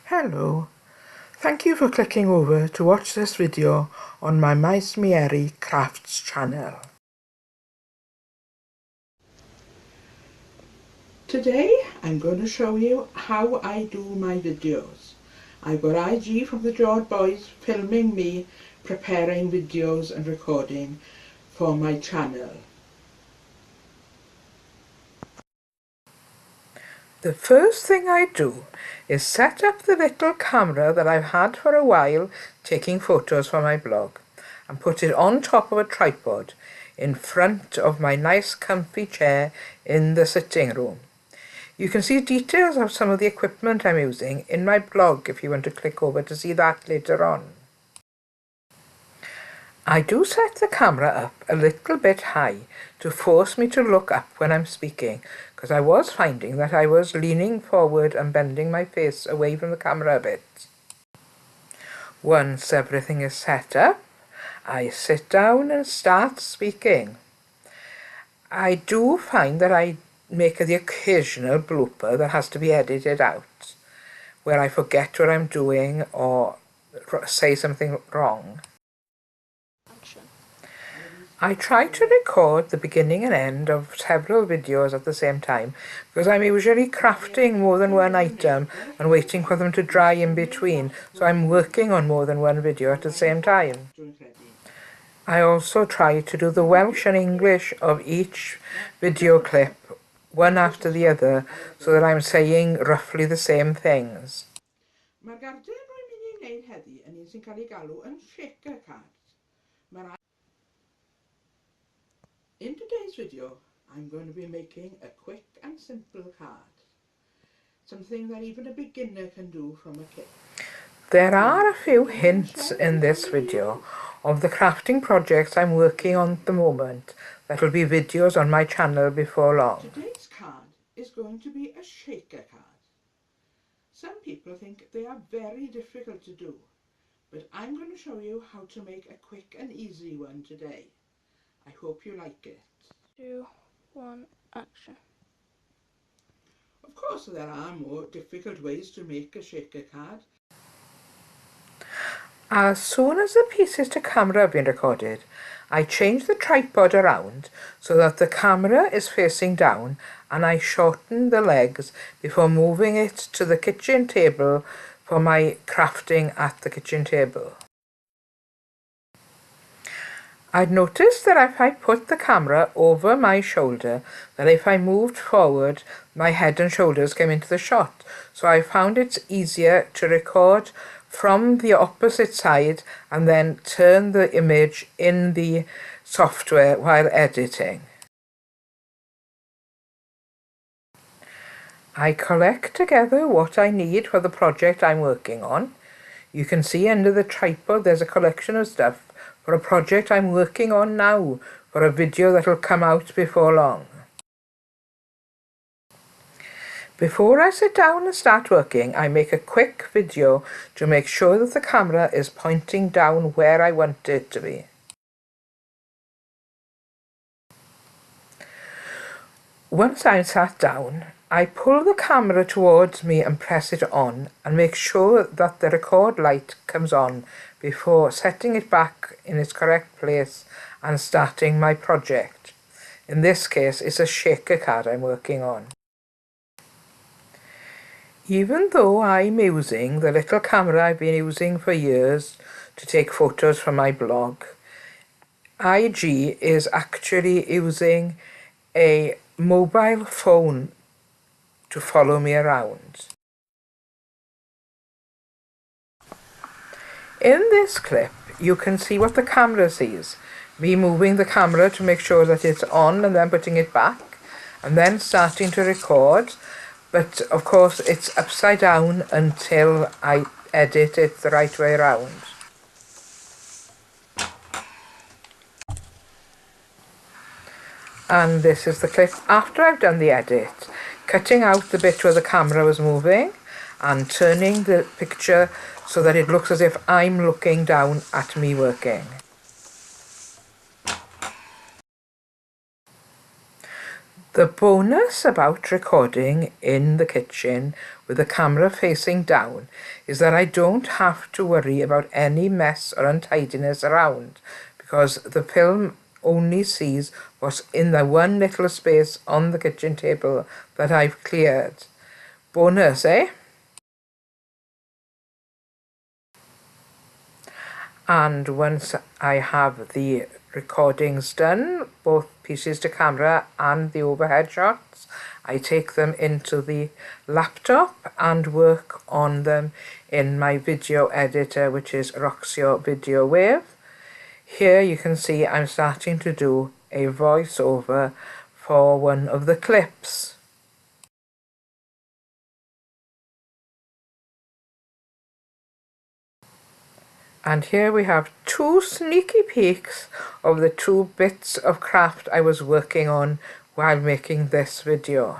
Hello, thank you for clicking over to watch this video on my Maes Mieru Crafts channel. Today I'm going to show you how I do my videos. I've got IG from the George Boys filming me preparing videos and recording for my channel. The first thing I do is set up the little camera that I've had for a while taking photos for my blog and put it on top of a tripod in front of my nice comfy chair in the sitting room. You can see details of some of the equipment I'm using in my blog if you want to click over to see that later on. I do set the camera up a little bit high to force me to look up when I'm speaking, because I was finding that I was leaning forward and bending my face away from the camera a bit. Once everything is set up, I sit down and start speaking. I do find that I make the occasional blooper that has to be edited out, where I forget what I'm doing or say something wrong. I try to record the beginning and end of several videos at the same time because I'm usually crafting more than one item and waiting for them to dry in between, so I'm working on more than one video at the same time. I also try to do the Welsh and English of each video clip, one after the other, so that I'm saying roughly the same things. Mae'r garden rwy'n mynd i wneud heddi yn un sy'n cael ei galw yn shaker card. In today's video, I'm going to be making a quick and simple card. Something that even a beginner can do from a kit. There are a few hints in this video of the crafting projects I'm working on at the moment that will be videos on my channel before long. Today's card is going to be a shaker card. Some people think they are very difficult to do, but I'm going to show you how to make a quick and easy one today. I hope you like it. 2, 1, action. Of course there are more difficult ways to make a shaker card. As soon as the pieces to camera have been recorded, I change the tripod around so that the camera is facing down and I shorten the legs before moving it to the kitchen table for my crafting at the kitchen table. I'd noticed that if I put the camera over my shoulder, that if I moved forward, my head and shoulders came into the shot. So I found it easier to record from the opposite side and then turn the image in the software while editing. I collect together what I need for the project I'm working on. You can see under the tripod there's a collection of stuff for a project I'm working on now, for a video that will come out before long. Before I sit down and start working, I make a quick video to make sure that the camera is pointing down where I want it to be. Once I'm sat down, I pull the camera towards me and press it on and make sure that the record light comes on before setting it back in its correct place and starting my project. In this case, it's a shaker card I'm working on. Even though I'm using the little camera I've been using for years to take photos from my blog, IG is actually using a mobile phone to follow me around. In this clip, you can see what the camera sees. Me moving the camera to make sure that it's on and then putting it back and then starting to record. But of course it's upside down until I edit it the right way around. And this is the clip after I've done the edit, cutting out the bit where the camera was moving and turning the picture so that it looks as if I'm looking down at me working. The bonus about recording in the kitchen with the camera facing down is that I don't have to worry about any mess or untidiness around, because the film only sees what's in the one little space on the kitchen table that I've cleared. Bonus, eh? And once I have the recordings done, both pieces to camera and the overhead shots, I take them into the laptop and work on them in my video editor, which is Roxio Video Wave. Here you can see I'm starting to do a voiceover for one of the clips. And here we have two sneaky peeks of the two bits of craft I was working on while making this video.